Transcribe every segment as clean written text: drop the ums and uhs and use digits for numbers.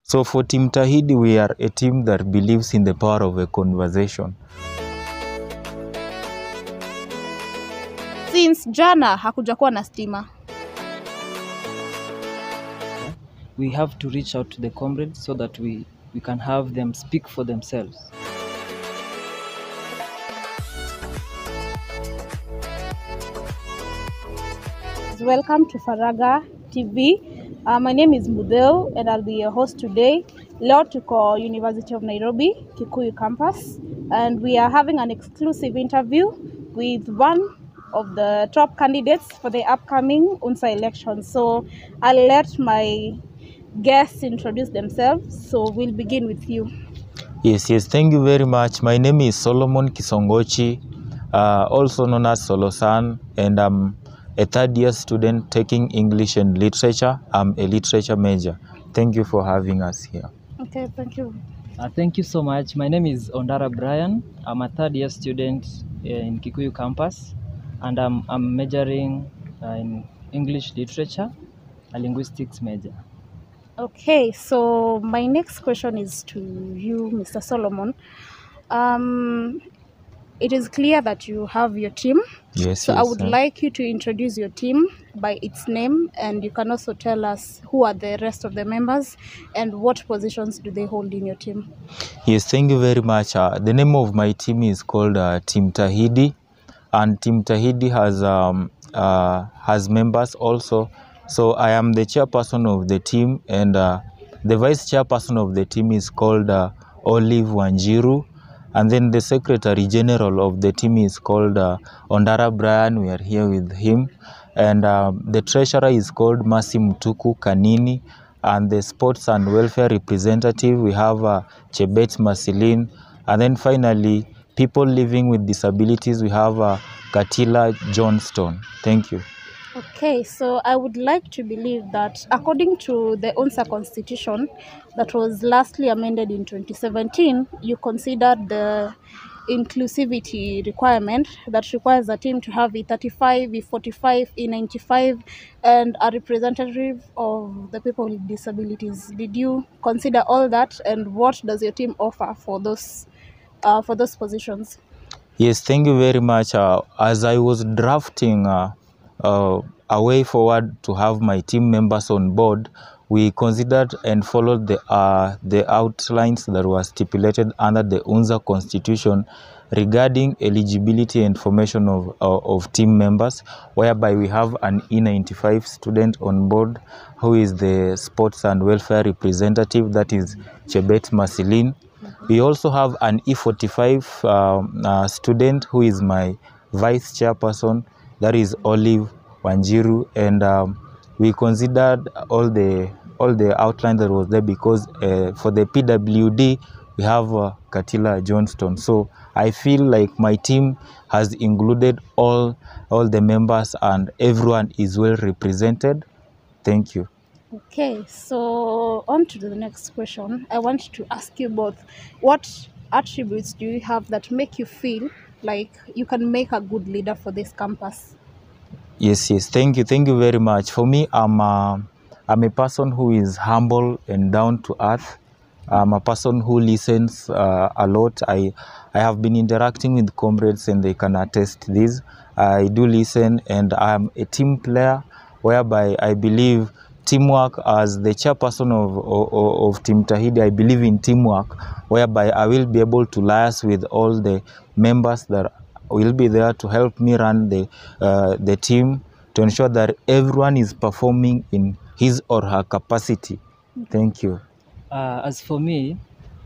So for Team Tahidi, we are a team that believes in the power of a conversation. Since jana hakujakuwa na stima. We have to reach out to the comrades so that we can have them speak for themselves. Welcome to Faraga TV. My name is Mudel and I'll be your host today. Leo tuko University of Nairobi, Kikuyu campus, and we are having an exclusive interview with one of the top candidates for the upcoming UNSA election. So I'll let my guests introduce themselves. So we'll begin with you. Yes, thank you very much. My name is Solomon Kisongochi, also known as Solosan, and I'm a third-year student taking English and literature. I'm a literature major. Thank you for having us here. Okay, thank you. Thank you so much. My name is Ondara Brian. I'm a third-year student in Kikuyu campus, and I'm majoring in English literature, a linguistics major. Okay, so my next question is to you, Mr. Solomon. It is clear that you have your team. Yes. So I would like you to introduce your team by its name, and you can also tell us who are the rest of the members and what positions do they hold in your team. Yes, thank you very much. The name of my team is called Team Tahidi, and Team Tahidi has members also. So I am the chairperson of the team, and the vice chairperson of the team is called Olive Wanjiru. And then the secretary general of the team is called Ondara Brian. We are here with him. And the treasurer is called Masi Mtuku Kanini. And the sports and welfare representative, we have Chebet Masilin. And then finally, people living with disabilities, we have Katila Johnston. Thank you. Okay, so I would like to believe that according to the UNSA constitution that was lastly amended in 2017, you considered the inclusivity requirement that requires a team to have a 35, a 45, a 95, and a representative of the people with disabilities. Did you consider all that, and what does your team offer for those positions? Yes, thank you very much. As I was drafting a way forward to have my team members on board, we considered and followed the outlines that were stipulated under the UNSA constitution regarding eligibility and formation of team members, whereby we have an E95 student on board who is the sports and welfare representative, that is Chebet Masilin. We also have an E45 student who is my vice chairperson, that is Olive Wanjiru, and we considered all the outline that was there because for the PWD we have Katila Johnston. So I feel like my team has included all the members and everyone is well represented. Thank you. Okay, so on to the next question. I want to ask you both, what attributes do you have that make you feel like you can make a good leader for this campus? Yes, thank you very much. For me, I'm a person who is humble and down to earth. I'm a person who listens a lot. I have been interacting with comrades and they can attest this. I do listen, and I'm a team player, whereby I believe teamwork. As the chairperson of Team Tahidi, I believe in teamwork, whereby I will be able to liaise with all the members that will be there to help me run the team, to ensure that everyone is performing in his or her capacity. Thank you. As for me,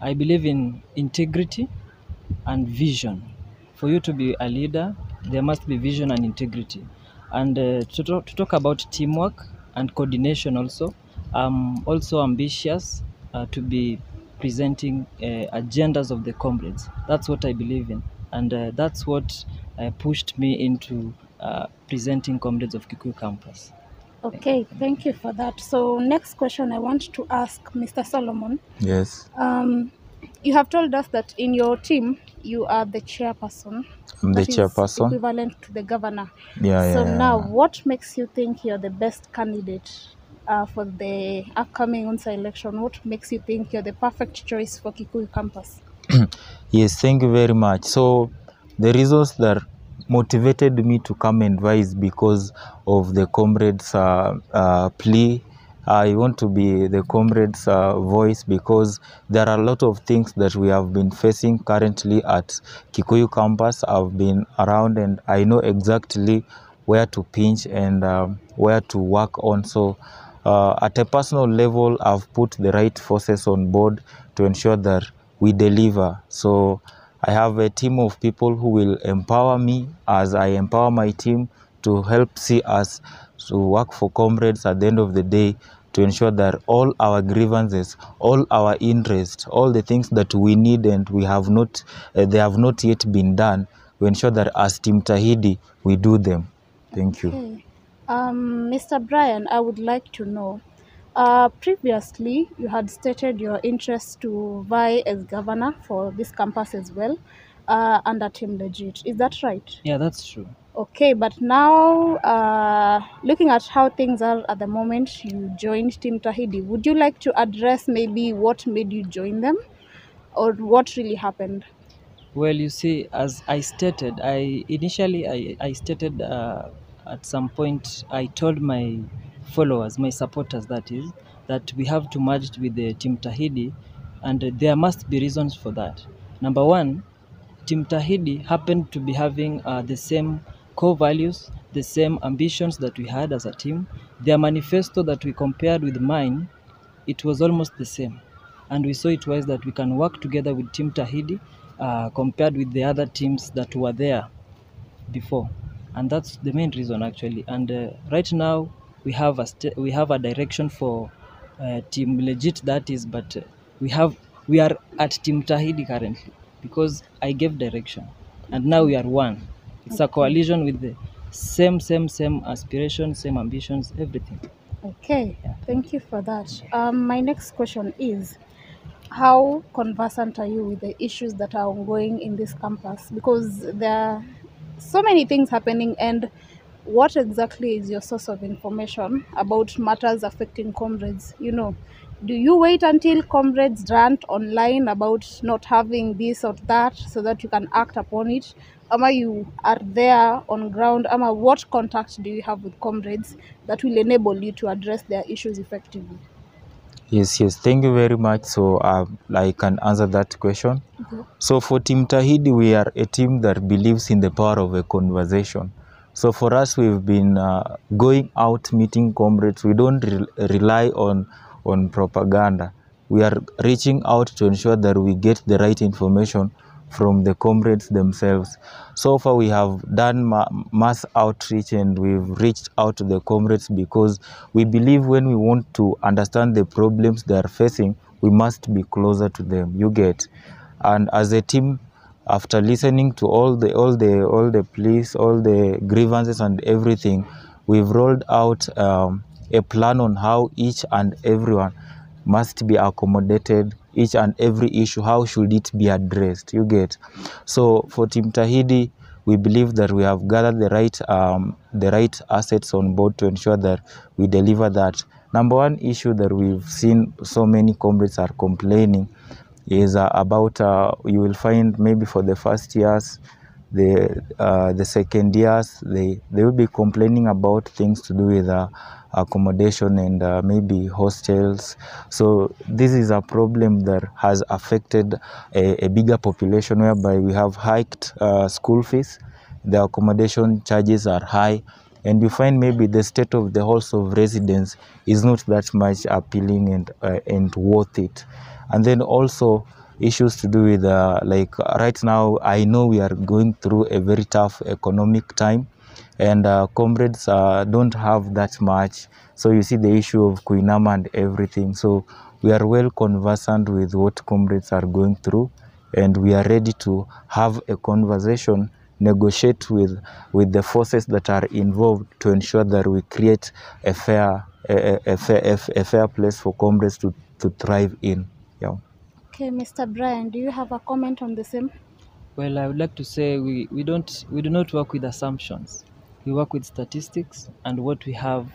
I believe in integrity and vision. For you to be a leader, there must be vision and integrity. And to talk about teamwork and coordination also, I'm also ambitious to be presenting agendas of the comrades. That's what I believe in. And that's what pushed me into presenting comrades of Kikuyu campus. Okay, thank you for that. So next question I want to ask Mr. Solomon. Yes. You have told us that in your team, you are the chairperson. I'm the chairperson. Equivalent to the governor. Yeah. Now, what makes you think you're the best candidate for the upcoming UNSA election? What makes you think you're the perfect choice for Kikuyu campus? Yes, thank you very much. So the reasons that motivated me to come and rise because of the comrades' plea. I want to be the comrades' voice because there are a lot of things that we have been facing currently at Kikuyu campus. I've been around and I know exactly where to pinch and where to work on. So at a personal level, I've put the right forces on board to ensure that we deliver. So I have a team of people who will empower me as I empower my team to help see us to work for comrades at the end of the day, to ensure that all our grievances, all our interests, all the things that we need and we have not, they have not yet been done, we ensure that as Team Tahidi, we do them. Thank you. Okay. Mr. Brian, I would like to know, previously you had stated your interest to vie as governor for this campus as well, under Team Legit. Is that right? Yeah, that's true. Okay, but now, looking at how things are at the moment, you joined Team Tahidi. Would you like to address maybe what made you join them, or what really happened? Well, you see, as I stated, I stated at some point, I told my followers, my supporters, that is, that we have to merge with the Team Tahidi, and there must be reasons for that. Number one, Team Tahidi happened to be having the same core values, the same ambitions that we had as a team. Their manifesto that we compared with mine, it was almost the same. And we saw it wise that we can work together with Team Tahidi compared with the other teams that were there before. And that's the main reason actually. And right now we have a direction for Team Legit, that is, but we are at Team Tahidi currently because I gave direction, and now we are one. It's a coalition with the same aspirations, same ambitions, everything. Okay, thank you for that. My next question is, how conversant are you with the issues that are ongoing in this campus? Because there are so many things happening, and what exactly is your source of information about matters affecting comrades? Do you wait until comrades rant online about not having this or that so that you can act upon it? Ama you are there on ground? Ama what contact do you have with comrades that will enable you to address their issues effectively? Yes, thank you very much. So I can answer that question. Okay. So for Team Tahidi, we are a team that believes in the power of a conversation. So for us, we've been going out meeting comrades. We don't rely on propaganda. We are reaching out to ensure that we get the right information from the comrades themselves. So far, we have done mass outreach and we've reached out to the comrades because we believe when we want to understand the problems they are facing, we must be closer to them. You get. And as a team, after listening to all the pleas, all the grievances and everything, we've rolled out a plan on how each and everyone must be accommodated, each and every issue, how should it be addressed, you get. So for Team Tahidi, we believe that we have gathered the right assets on board to ensure that we deliver that. Number one issue that we've seen so many comrades are complaining is about you will find maybe for the first years, the second years, they will be complaining about things to do with accommodation and maybe hostels. So this is a problem that has affected a bigger population, whereby we have hiked school fees, the accommodation charges are high, and you find maybe the state of the halls of residence is not that much appealing and worth it. And then also issues to do with like right now, I know we are going through a very tough economic time, and comrades don't have that much. So you see the issue of Kuinama and everything. So we are well conversant with what comrades are going through, and we are ready to have a conversation, negotiate with the forces that are involved to ensure that we create a fair place for comrades to thrive in. Yeah. Okay, Mr. Brian, do you have a comment on the same? Well, I would like to say we do not work with assumptions. We work with statistics and what we have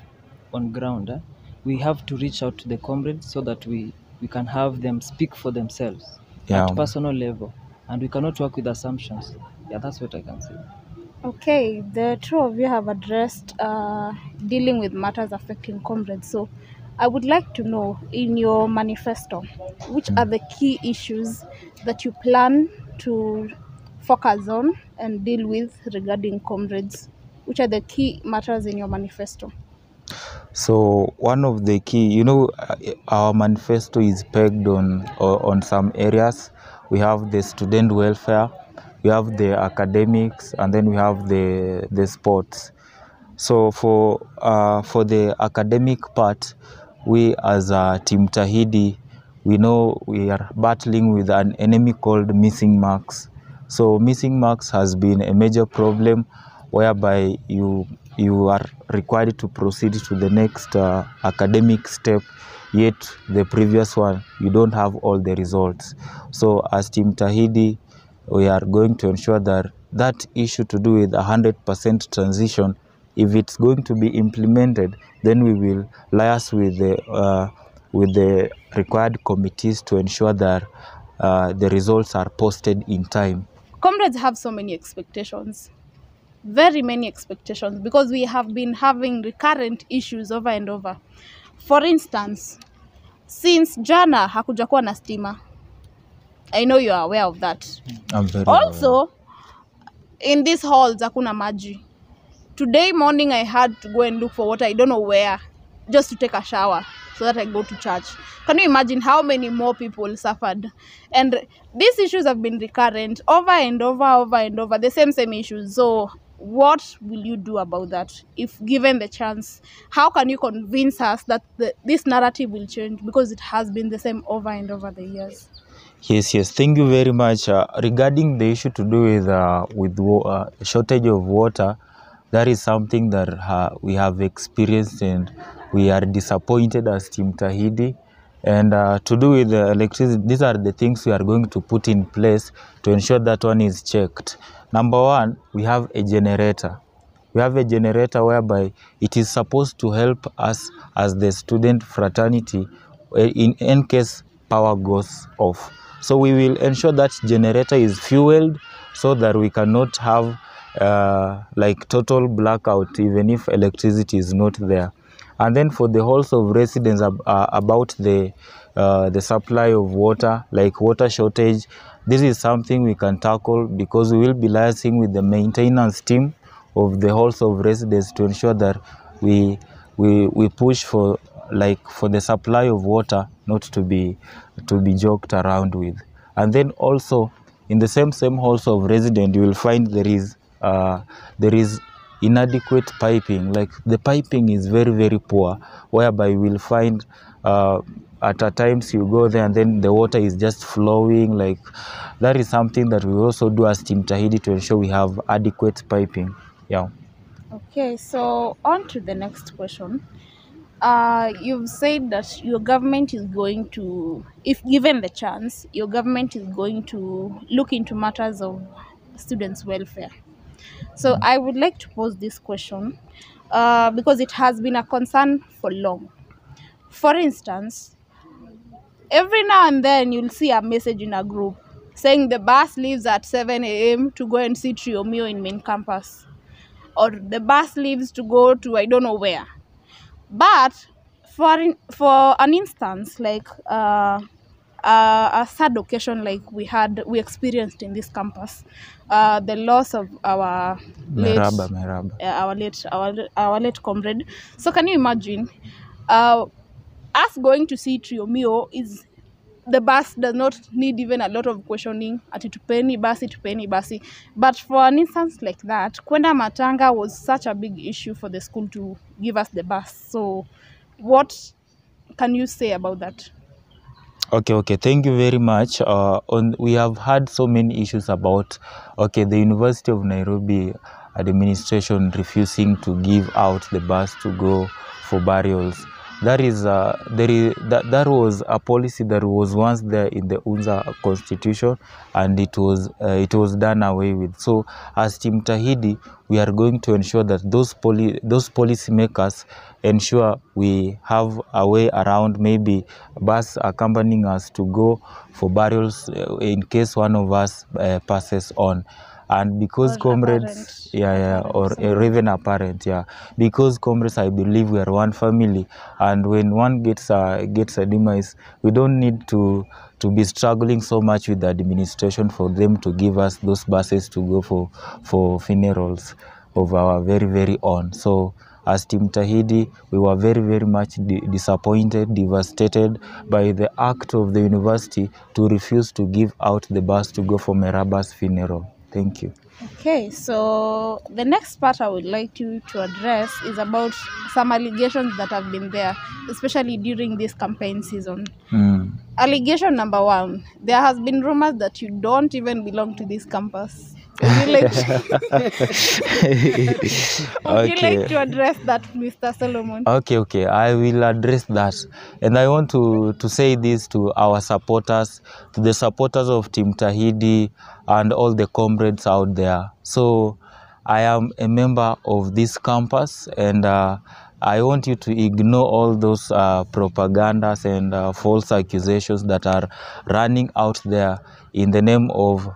on ground. we have to reach out to the comrades so that we can have them speak for themselves Yeah. at personal level, and we cannot work with assumptions. Yeah, that's what I can say. Okay, the two of you have addressed dealing with matters affecting comrades. So I would like to know, in your manifesto, which are the key issues that you plan to focus on and deal with regarding comrades? Which are the key matters in your manifesto? So one of the key, our manifesto is pegged on some areas. We have the student welfare, we have the academics, and then we have the sports. So for the academic part, we as a Team Tahidi, we know we are battling with an enemy called missing marks. So missing marks has been a major problem, whereby you are required to proceed to the next academic step, yet the previous one you don't have all the results. So as Team Tahidi, we are going to ensure that that issue to do with 100% transition, if it's going to be implemented, then we will liaise with the required committees to ensure that the results are posted in time. Comrades have so many expectations, very many expectations, because we have been having recurrent issues over and over. For instance, since jana hakujakuwa na stima. I know you are aware of that. I'm very Also, aware. in these halls hakuna maji. Today morning I had to go and look for water, I don't know where, just to take a shower so that I go to church. Can you imagine how many more people suffered? And these issues have been recurrent over and over, the same issues. So what will you do about that if given the chance? How can you convince us that this narrative will change, because it has been the same over and over the years? Yes. Thank you very much. Regarding the issue to do with shortage of water, that is something that we have experienced, and we are disappointed as Team Tahidi. And to do with the electricity, these are the things we are going to put in place to ensure that one is checked. Number one, we have a generator. We have a generator whereby it is supposed to help us as the student fraternity in case power goes off. So we will ensure that generator is fueled so that we cannot have like total blackout even if electricity is not there. And then for the halls of residence, about the supply of water, like water shortage, this is something we can tackle, because we will be liaising with the maintenance team of the halls of residence to ensure that we push for the supply of water not to be joked around with. And then also in the same halls of residence, you will find there is inadequate piping. Like the piping is very poor, whereby you will find at times you go there and then the water is just flowing. Like that is something that we also do as Team Tahidi to ensure we have adequate piping. Yeah. Okay, so on to the next question. You've said that your government is going to, if given the chance, your government is going to look into matters of students' welfare. So I would like to pose this question because it has been a concern for long. For instance, every now and then you'll see a message in a group saying the bus leaves at 7 a.m. to go and see Triomio in main campus, or the bus leaves to go to I don't know where. But for an instance, like a sad occasion like we experienced in this campus, the loss of our late comrade. So can you imagine us going to see Triomio? Is the bus does not need even a lot of questioning, ati tupeni basi. But for an instance like that, Kwenda Matanga was such a big issue for the school to give us the bus. So what can you say about that? Okay, thank you very much. We have had so many issues about the University of Nairobi administration refusing to give out the bus to go for burials. that is that was a policy that was once there in the UNZA constitution, and it was done away with. So as Team Tahidi, we are going to ensure that those policy makers ensure we have a way around, maybe bus accompanying us to go for burials in case one of us passes on. And because Or comrades, or even a parent, because comrades, I believe we are one family, and when one gets a demise, we don't need to be struggling so much with the administration for them to give us those buses to go for funerals of our very, very own. So as Team Tahidi, we were very, very much disappointed, devastated by the act of the university to refuse to give out the bus to go for Meraba's funeral. Thank you. Okay, so the next part I would like you to address is about some allegations that have been there, especially during this campaign season. Allegation number 1, there has been rumors that you don't even belong to this campus. Would you like to address that, Mr. Solomon? Okay, I will address that. And I want to say this to our supporters, to the supporters of Team Tahidi and all the comrades out there. So I am a member of this campus, and I want you to ignore all those propagandas and false accusations that are running out there in the name of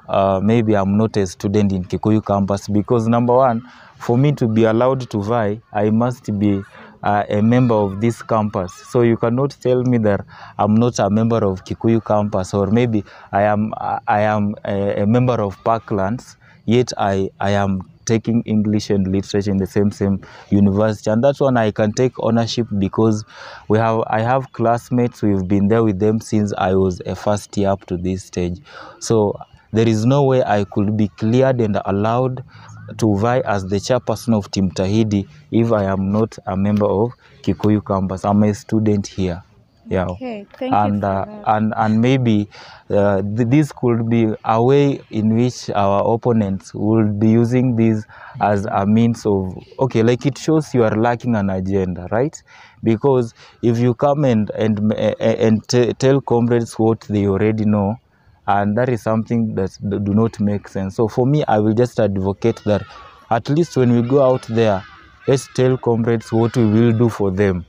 maybe I'm not a student in Kikuyu campus, because number 1, for me to be allowed to vie, I must be a member of this campus. So you cannot tell me that I'm not a member of Kikuyu campus, or maybe I am a member of Parklands, yet I am taking English and literature in the same university. And that's one I can take ownership, because I have classmates, we've been there with them since I was a first year up to this stage. So there is no way I could be cleared and allowed to vie as the chairperson of Team Tahidi if I am not a member of Kikuyu campus. I'm a student here. Yeah. Okay, thank you for that. And maybe this could be a way in which our opponents will be using this as a means of, okay, like it shows you are lacking an agenda, right? Because if you come and tell comrades what they already know, and that is something that do not make sense. So for me, I will just advocate that at least when we go out there, let's tell comrades what we will do for them,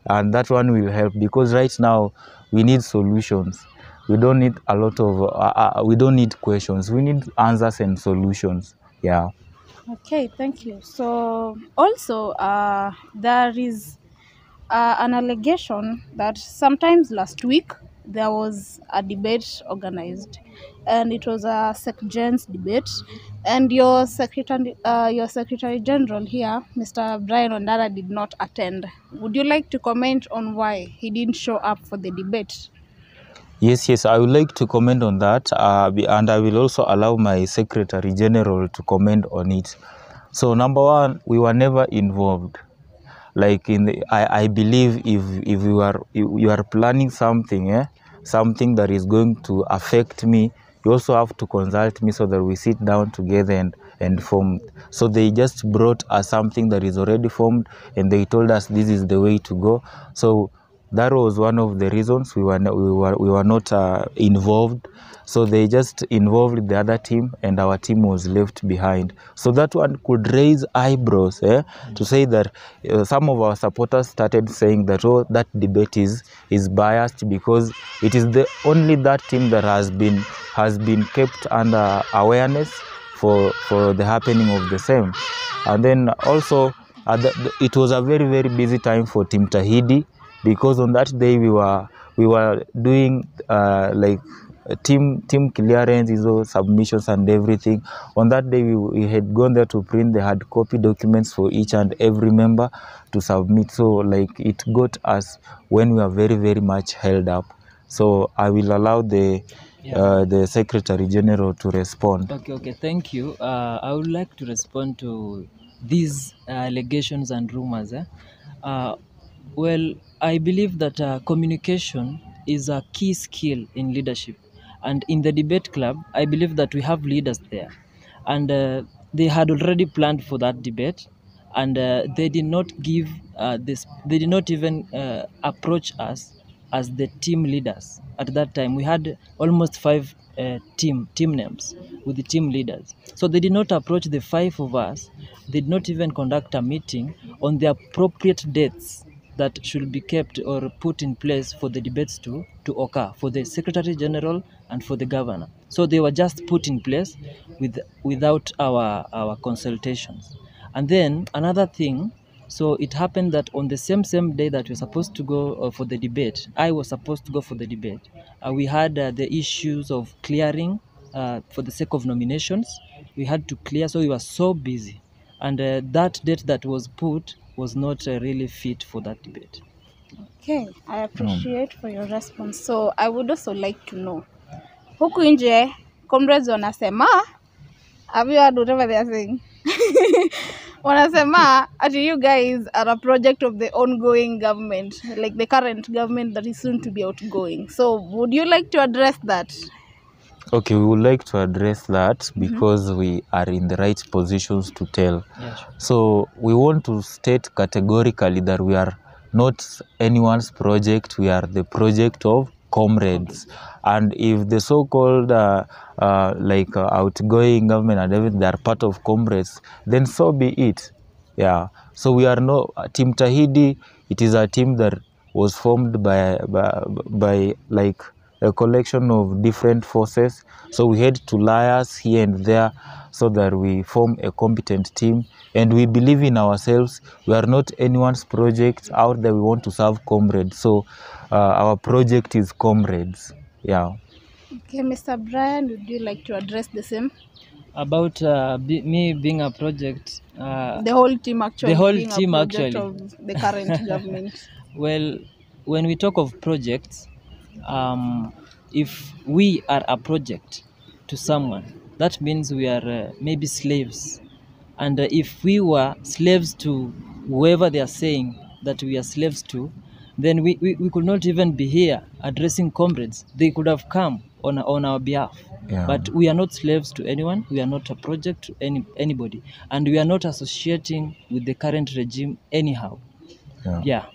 and that one will help, because right now we need solutions. We don't need a lot of we don't need questions, we need answers and solutions. Yeah. Okay, thank you. So also there is an allegation that sometimes last week there was a debate organized, and it was a SecGen's debate, and your secretary general here, Mr. Brian Ondara, did not attend. Would you like to comment on why he didn't show up for the debate? Yes, I would like to comment on that, and I will also allow my Secretary General to comment on it. So number 1, we were never involved. Like I believe if you are planning something, something that is going to affect me, you also have to consult me so that we sit down together and form. So they just brought us something that is already formed, and they told us this is the way to go. So that was one of the reasons we were not involved. So they just involved the other team, and our team was left behind. So that one could raise eyebrows, to say that some of our supporters started saying that, oh, that debate is biased, because it is the only that team that has been kept under awareness for the happening of the same. And then also it was a very, very busy time for Team Tahidi, because on that day we were doing like team clearance, submissions and everything. On that day we had gone there to print the hard copy documents for each and every member to submit. So like it got us when we were very, very much held up. So I will allow the Secretary General to respond. Okay, thank you. I would like to respond to these allegations and rumors. Well, I believe that communication is a key skill in leadership. And in the debate club, I believe that we have leaders there. And they had already planned for that debate. and they did not give this. They did not even approach us as the team leaders. At that time, we had almost 5 team names with the team leaders. So they did not approach the 5 of us. They did not even conduct a meeting on the appropriate dates that should be kept or put in place for the debates to occur, for the Secretary General and for the Governor. So they were just put in place without our consultations. And then another thing, so it happened that on the same day that we were supposed to go for the debate, I was supposed to go for the debate, we had the issues of clearing for the sake of nominations. We had to clear, so we were so busy. And that date that was put was not really fit for that debate. Okay, I appreciate for your response. So I would also like to know, huku nje comrades wanasema, have you heard whatever they are saying? Wanasema, you guys are a project of the ongoing government, like the current government that is soon to be outgoing. So would you like to address that? Okay, we would like to address that because we are in the right positions to tell. Yeah, sure. So we want to state categorically that we are not anyone's project, we are the project of comrades. And if the so-called outgoing government and everything, they are part of comrades, then so be it. Yeah. So we are no Team Tahidi. It is a team that was formed by like a collection of different forces. So we had to liaise here and there so that we form a competent team, and we believe in ourselves. We are not anyone's project out there. We want to serve comrades. So our project is comrades. Yeah. Okay, Mr. Brian, would you like to address the same? About me being a project. The whole team actually. The whole being team a project actually. of the current government. Well, when we talk of projects, if we are a project to someone, that means we are maybe slaves. And if we were slaves to whoever they are saying that we are slaves to, then we could not even be here addressing comrades. They could have come on our behalf. Yeah. But we are not slaves to anyone. We are not a project to anybody. And we are not associating with the current regime anyhow. Yeah.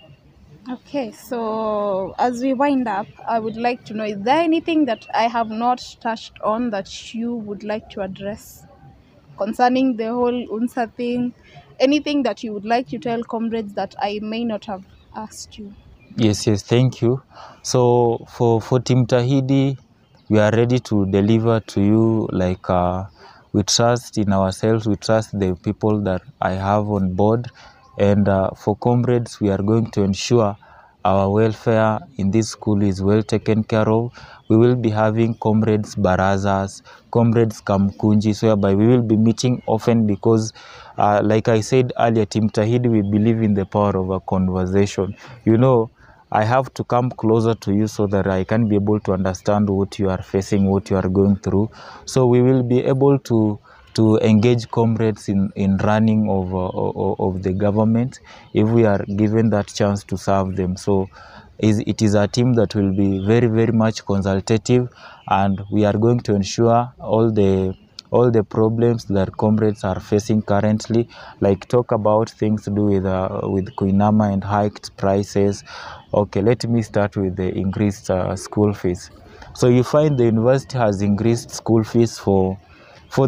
Okay, so as we wind up, I would like to know, is there anything that I have not touched on that you would like to address concerning the whole UNSA thing? Anything that you would like to tell comrades that I may not have asked you? Yes, thank you. So for Team Tahidi, we are ready to deliver to you. Like we trust in ourselves, we trust the people that I have on board. And for comrades, we are going to ensure our welfare in this school is well taken care of. We will be having comrades barazas, comrades kamkunji, so whereby we will be meeting often because, like I said earlier, Team Tahidi, we believe in the power of a conversation. You know, I have to come closer to you so that I can be able to understand what you are facing, what you are going through. So we will be able to engage comrades in running of the government if we are given that chance to serve them. So it is a team that will be very, very much consultative, and we are going to ensure all the problems that comrades are facing currently, like talk about things to do with Kuinama and hiked prices. Okay, let me start with the increased school fees. So you find the university has increased school fees for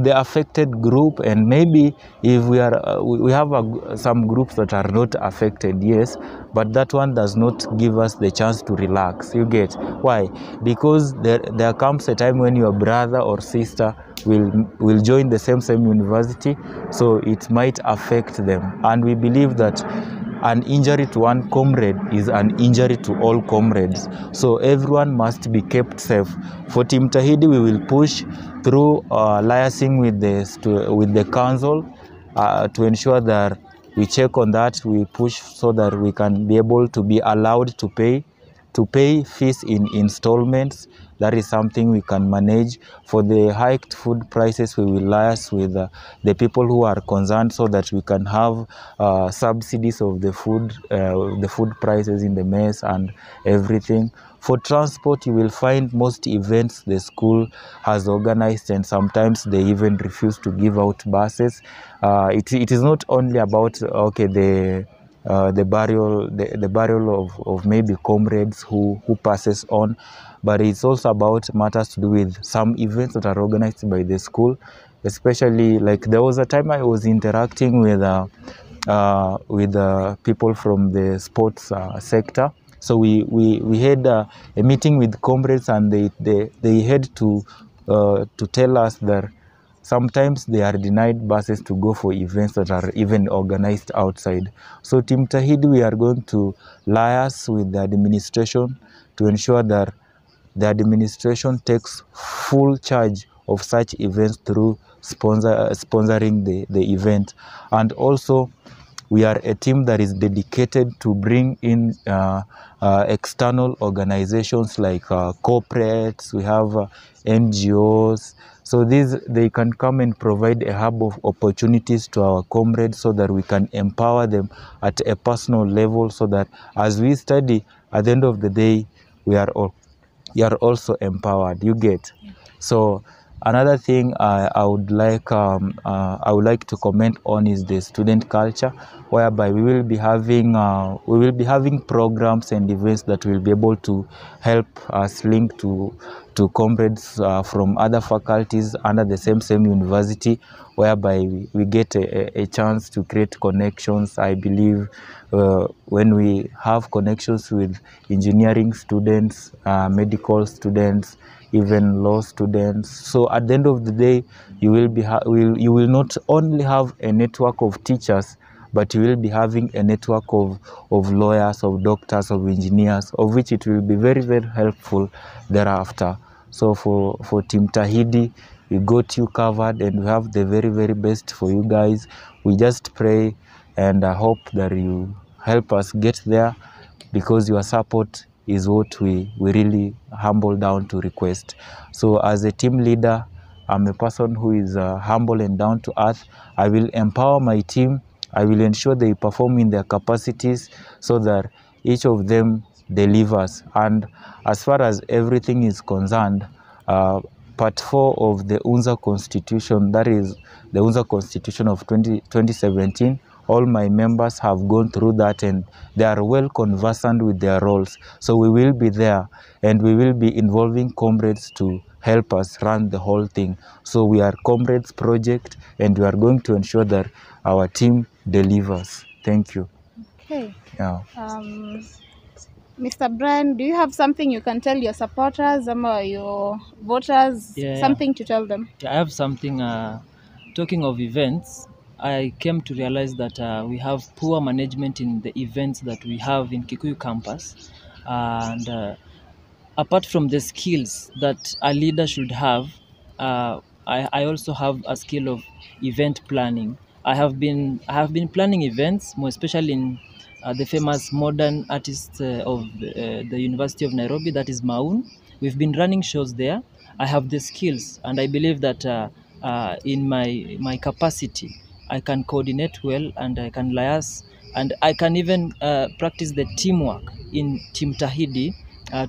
the affected group, and maybe if we have some groups that are not affected, yes, but that one does not give us the chance to relax. You get why? Because there comes a time when your brother or sister will join the same university, so it might affect them, and we believe that an injury to one comrade is an injury to all comrades. So everyone must be kept safe. For Team Tahidi, we will push through liaising with the council to ensure that we check on that. We push so that we can be able to be allowed to pay to pay fees in installments. That is something we can manage. For the hiked food prices, we will liaise with the people who are concerned so that we can have subsidies of the food prices in the mess and everything. For transport, you will find most events the school has organized, and sometimes they even refuse to give out buses. It is not only about the burial of maybe comrades who passes on, but it's also about matters to do with some events that are organized by the school. Especially, like, there was a time I was interacting with people from the sports sector. So we had a meeting with comrades, and they had to tell us that sometimes they are denied buses to go for events that are even organized outside. So Team Tahidi, we are going to liaise with the administration to ensure that the administration takes full charge of such events through sponsoring the event. And also, we are a team that is dedicated to bring in external organizations like corporates. We have NGOs. So they can come and provide a hub of opportunities to our comrades so that we can empower them at a personal level, so that as we study, at the end of the day, we are also empowered. You get? So another thing I would like to comment on is the student culture, whereby we will be having programs and events that will be able to help us link to comrades from other faculties under the same university, whereby we get a chance to create connections. I believe when we have connections with engineering students, medical students, even law students. So at the end of the day, you will not only have a network of teachers, but you will be having a network of lawyers, of doctors, of engineers, of which it will be very, very helpful thereafter. So for Team Tahidi, we got you covered, and we have the very, very best for you guys. We just pray and I hope that you help us get there, because your support is what we really humble down to request. So as a team leader, I'm a person who is humble and down to earth. I will empower my team. I will ensure they perform in their capacities so that each of them delivers. And as far as everything is concerned, Part 4 of the UNZA Constitution, that is the UNZA Constitution of 2017, all my members have gone through that, and they are well conversant with their roles. So we will be there, and we will be involving comrades to help us run the whole thing. So we are Comrades Project, and we are going to ensure that our team delivers. Thank you. Okay. Yeah. Mr. Brian, do you have something you can tell your supporters or your voters? Yeah. Something to tell them? I have something. Talking of events, I came to realize that we have poor management in the events that we have in Kikuyu campus. And apart from the skills that a leader should have, I also have a skill of event planning. I have been planning events, more especially in the famous modern artists of the University of Nairobi, that is Maun. We've been running shows there. I have the skills, and I believe that in my capacity, I can coordinate well, and I can liaise, and I can even practice the teamwork in Team Tahidi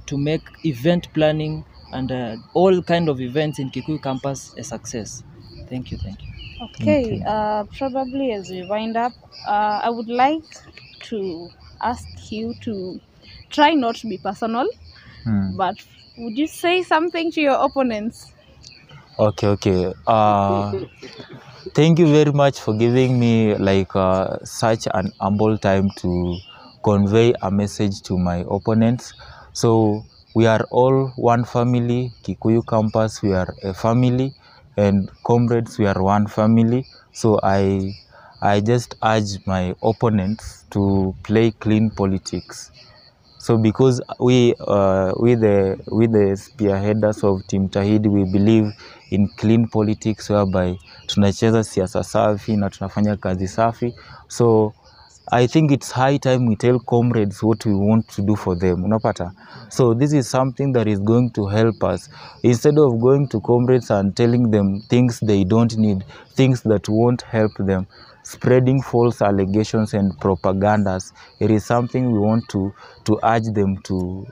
to make event planning and all kind of events in Kikuyu campus a success. Thank you. Okay, probably as we wind up, I would like to ask you to try not to be personal, but would you say something to your opponents? Okay. Thank you very much for giving me such an humble time to convey a message to my opponents. So we are all one family. Kikuyu campus, we are a family, and comrades, we are one family. So I just urge my opponents to play clean politics. So because we the spearheaders of Team Tahidi, we believe in clean politics, whereby tunacheza siasa safi na tunafanya kazi safi. So I think it's high time we tell comrades what we want to do for them. Unapata? So this is something that is going to help us. Instead of going to comrades and telling them things they don't need, things that won't help them, spreading false allegations and propagandas, it is something we want to urge them to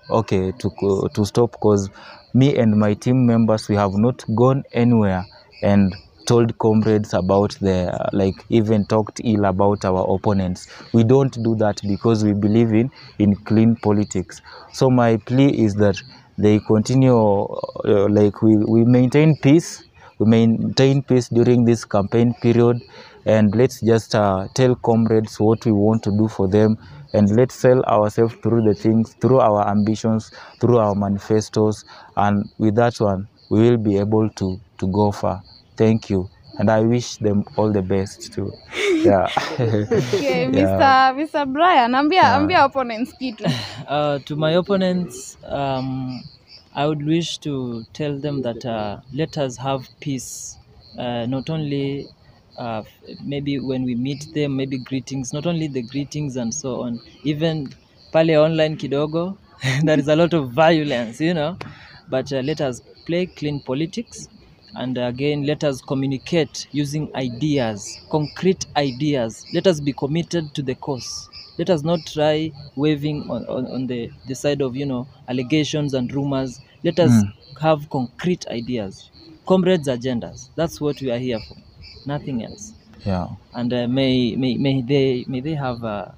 stop, because me and my team members, we have not gone anywhere and told comrades about even talked ill about our opponents. We don't do that because we believe in clean politics. So my plea is that they continue, we maintain peace. We maintain peace during this campaign period, and let's just tell comrades what we want to do for them, and let's sell ourselves through the things, through our ambitions, through our manifestos, and with that one, we will be able to go far. Thank you, and I wish them all the best too. Yeah. Okay, Yeah. Mr. Brian, ambia opponents kitu. To my opponents, I would wish to tell them that let us have peace, not only maybe when we meet them, maybe greetings, not only the greetings and so on, even pale online kidogo, there is a lot of violence, but let us play clean politics. And again, let us communicate using ideas, concrete ideas. Let us be committed to the cause. Let us not try waving on the side of, allegations and rumors. Let us have concrete ideas, comrades' agendas. That's what we are here for, nothing else. Yeah. And may they have a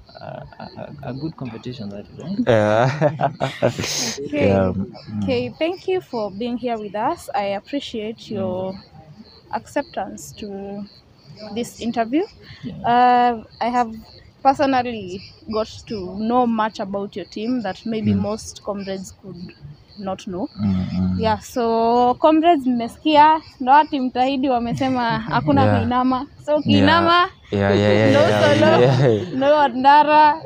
good competition, that is, right? Okay. Yeah. Okay, thank you for being here with us. I appreciate your acceptance to this interview. I have personally got to know much about your team that maybe most comrades could not know. Yeah, so comrades, mmesikia ndio team Tahidi wamesema hakuna kuinama. So kiinama, no solo, no Andara.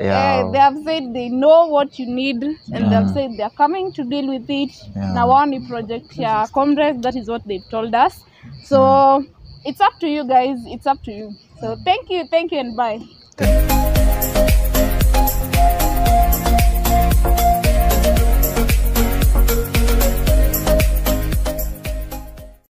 They have said they know what you need, and they have said they are coming to deal with it. Now one project here, comrades, that is what they've told us. So it's up to you guys. It's up to you. So thank you, and bye.